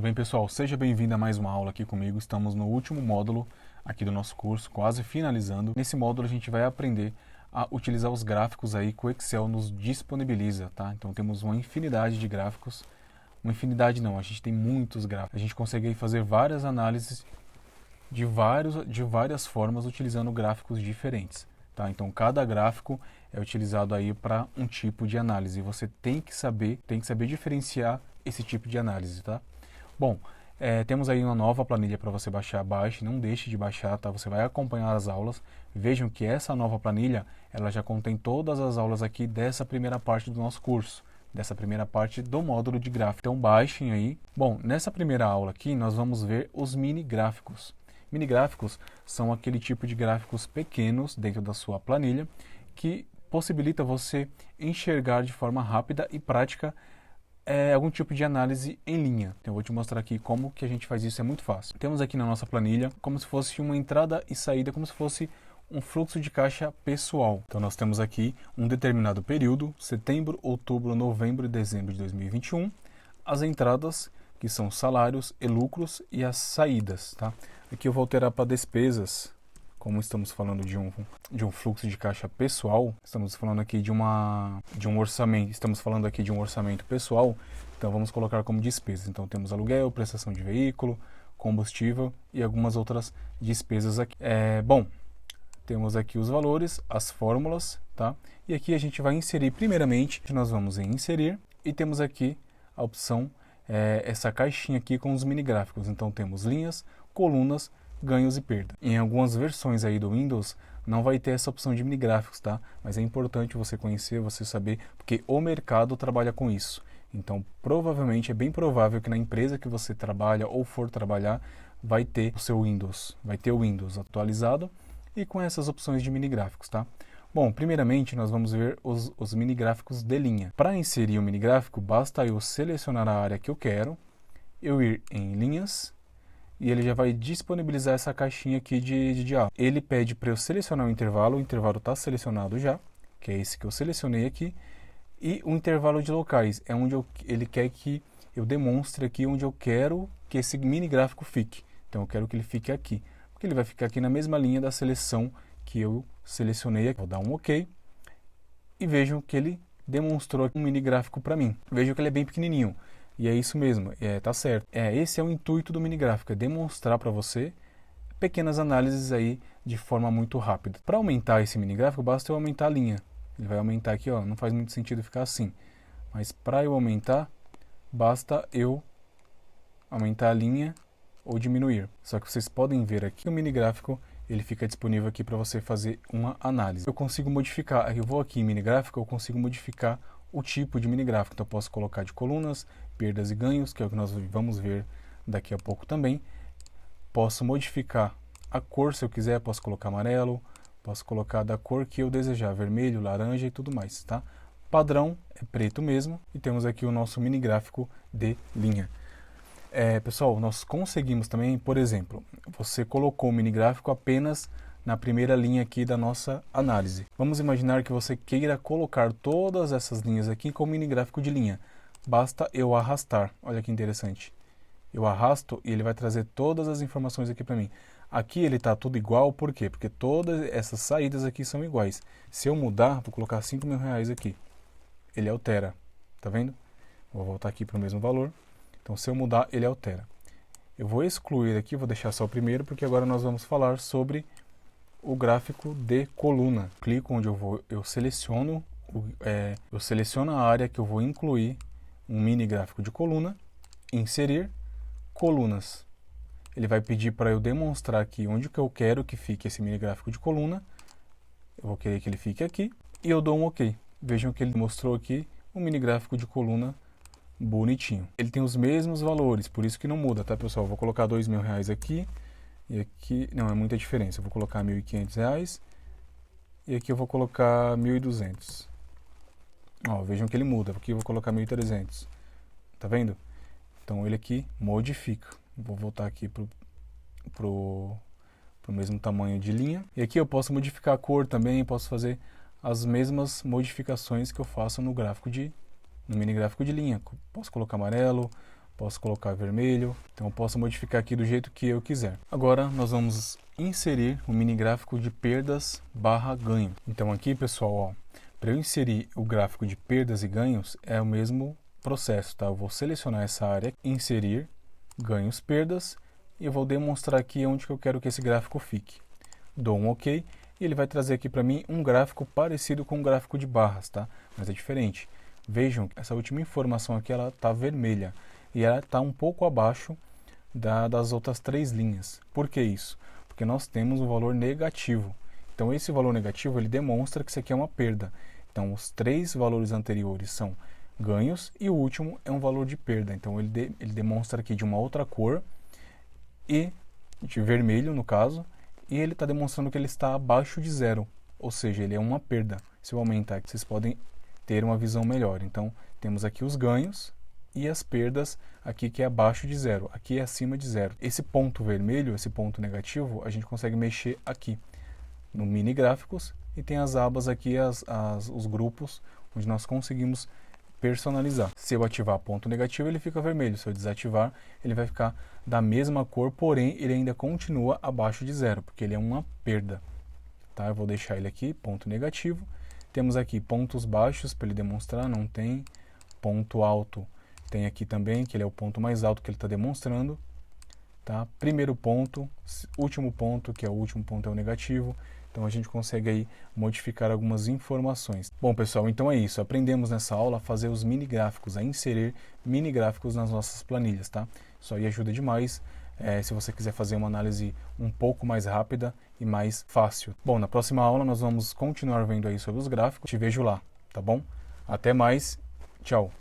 Tudo bem, pessoal? Seja bem-vindo a mais uma aula aqui comigo. Estamos no último módulo aqui do nosso curso, quase finalizando. Nesse módulo a gente vai aprender a utilizar os gráficos aí que o Excel nos disponibiliza, tá? Então temos uma infinidade de gráficos. Uma infinidade não, a gente tem muitos gráficos. A gente consegue aí fazer várias análises de várias formas utilizando gráficos diferentes, tá? Então cada gráfico é utilizado aí para um tipo de análise. Você tem que saber diferenciar esse tipo de análise, tá? Bom, temos aí uma nova planilha para você baixar. Baixe, não deixe de baixar, tá? Você vai acompanhar as aulas. Vejam que essa nova planilha, ela já contém todas as aulas aqui dessa primeira parte do nosso curso, dessa primeira parte do módulo de gráfico. Então baixem aí. Bom, nessa primeira aula aqui nós vamos ver os mini gráficos. Mini gráficos são aquele tipo de gráficos pequenos dentro da sua planilha que possibilita você enxergar de forma rápida e prática algum tipo de análise em linha. Então eu vou te mostrar aqui como que a gente faz isso, é muito fácil. Temos aqui na nossa planilha como se fosse uma entrada e saída, como se fosse um fluxo de caixa pessoal. Então nós temos aqui um determinado período, setembro, outubro, novembro e dezembro de 2021, as entradas, que são salários e lucros, e as saídas, tá? Aqui eu vou alterar para despesas. Como estamos falando de um fluxo de caixa pessoal, estamos falando aqui de um orçamento, estamos falando aqui de um orçamento pessoal, então vamos colocar como despesas. Então temos aluguel, prestação de veículo, combustível e algumas outras despesas aqui. Bom, temos aqui os valores, as fórmulas, tá? E aqui a gente vai inserir primeiramente, nós vamos em inserir e temos aqui a opção, essa caixinha aqui com os mini gráficos. Então temos linhas, colunas, ganhos e perdas. Em algumas versões aí do Windows não vai ter essa opção de mini gráficos, tá? Mas é importante você conhecer, você saber, porque o mercado trabalha com isso. Então, provavelmente, é bem provável que na empresa que você trabalha ou for trabalhar, vai ter o seu Windows, vai ter o Windows atualizado e com essas opções de mini gráficos, tá? Bom, primeiramente nós vamos ver os mini gráficos de linha. Para inserir o mini gráfico, basta eu selecionar a área que eu quero, eu ir em linhas, e ele já vai disponibilizar essa caixinha aqui de diálogo. Ele pede para eu selecionar o intervalo está selecionado já, que é esse que eu selecionei aqui, e o intervalo de locais, é onde ele quer que eu demonstre aqui onde eu quero que esse mini gráfico fique. Então eu quero que ele fique aqui, porque ele vai ficar aqui na mesma linha da seleção que eu selecionei aqui. Vou dar um OK, e vejam que ele demonstrou um mini gráfico para mim. Vejam que ele é bem pequenininho. E é isso mesmo, tá certo. Esse é o intuito do mini gráfico, é demonstrar para você pequenas análises aí de forma muito rápida. Para aumentar esse mini gráfico, basta eu aumentar a linha. Ele vai aumentar aqui, ó, não faz muito sentido ficar assim. Mas para eu aumentar, basta eu aumentar a linha ou diminuir. Só que vocês podem ver aqui o mini gráfico, ele fica disponível aqui para você fazer uma análise. Eu consigo modificar, eu vou aqui em mini gráfico, eu consigo modificar o tipo de mini gráfico. Então eu posso colocar de colunas, perdas e ganhos, que é o que nós vamos ver daqui a pouco também. Posso modificar a cor se eu quiser, posso colocar amarelo, posso colocar da cor que eu desejar, vermelho, laranja e tudo mais, tá? Padrão é preto mesmo, e temos aqui o nosso mini gráfico de linha. Pessoal, nós conseguimos também, por exemplo, você colocou o mini gráfico apenas na primeira linha aqui da nossa análise. Vamos imaginar que você queira colocar todas essas linhas aqui com o mini gráfico de linha. Basta eu arrastar. Olha que interessante. Eu arrasto e ele vai trazer todas as informações aqui para mim. Aqui ele está tudo igual, por quê? Porque todas essas saídas aqui são iguais. Se eu mudar, vou colocar R$5.000 aqui. Ele altera. Tá vendo? Vou voltar aqui para o mesmo valor. Então se eu mudar, ele altera. Eu vou excluir aqui, vou deixar só o primeiro, porque agora nós vamos falar sobre o gráfico de coluna. Clico onde eu seleciono a área que eu vou incluir um mini gráfico de coluna, inserir colunas. Ele vai pedir para eu demonstrar aqui onde que eu quero que fique esse mini gráfico de coluna. Eu vou querer que ele fique aqui e eu dou um OK. Vejam que ele mostrou aqui um mini gráfico de coluna bonitinho. Ele tem os mesmos valores, por isso que não muda, tá, pessoal? Vou colocar R$2.000 aqui. E aqui, não, é muita diferença. Eu vou colocar R$1.500 e aqui eu vou colocar 1.200. Ó, vejam que ele muda. Aqui eu vou colocar 1.300. Tá vendo? Então ele aqui modifica. Vou voltar aqui pro mesmo tamanho de linha. E aqui eu posso modificar a cor também, posso fazer as mesmas modificações que eu faço no mini gráfico de linha. Posso colocar amarelo, posso colocar vermelho, então eu posso modificar aqui do jeito que eu quiser. Agora nós vamos inserir o mini gráfico de perdas barra ganho. Então aqui, pessoal, ó, para eu inserir o gráfico de perdas e ganhos é o mesmo processo, tá? Eu vou selecionar essa área, inserir ganhos, perdas, e eu vou demonstrar aqui onde que eu quero que esse gráfico fique. Dou um OK e ele vai trazer aqui para mim um gráfico parecido com um gráfico de barras, tá? Mas é diferente. Vejam, essa última informação aqui ela está vermelha e ela está um pouco abaixo das outras 3 linhas. Por que isso? Porque nós temos um valor negativo. Então esse valor negativo ele demonstra que isso aqui é uma perda. Então os 3 valores anteriores são ganhos e o último é um valor de perda. Então ele demonstra aqui de uma outra cor e de vermelho no caso, e ele está demonstrando que ele está abaixo de zero, ou seja, ele é uma perda. Se eu aumentar aqui, vocês podem ter uma visão melhor. Então temos aqui os ganhos e as perdas aqui que é abaixo de zero, aqui é acima de zero. Esse ponto vermelho, esse ponto negativo, a gente consegue mexer aqui no mini gráficos e tem as abas aqui, os grupos onde nós conseguimos personalizar. Se eu ativar ponto negativo, ele fica vermelho. Se eu desativar, ele vai ficar da mesma cor, porém ele ainda continua abaixo de zero, porque ele é uma perda. Tá? Eu vou deixar ele aqui, ponto negativo. Temos aqui pontos baixos para ele demonstrar, não tem. Ponto alto tem aqui também, que ele é o ponto mais alto que ele está demonstrando. Tá? Primeiro ponto, último ponto, que é o último ponto é o negativo. Então a gente consegue aí modificar algumas informações. Bom, pessoal, então é isso. Aprendemos nessa aula a fazer os mini gráficos, a inserir mini gráficos nas nossas planilhas, tá? Isso aí ajuda demais se você quiser fazer uma análise um pouco mais rápida e mais fácil. Bom, na próxima aula nós vamos continuar vendo aí sobre os gráficos. Te vejo lá, tá bom? Até mais, tchau!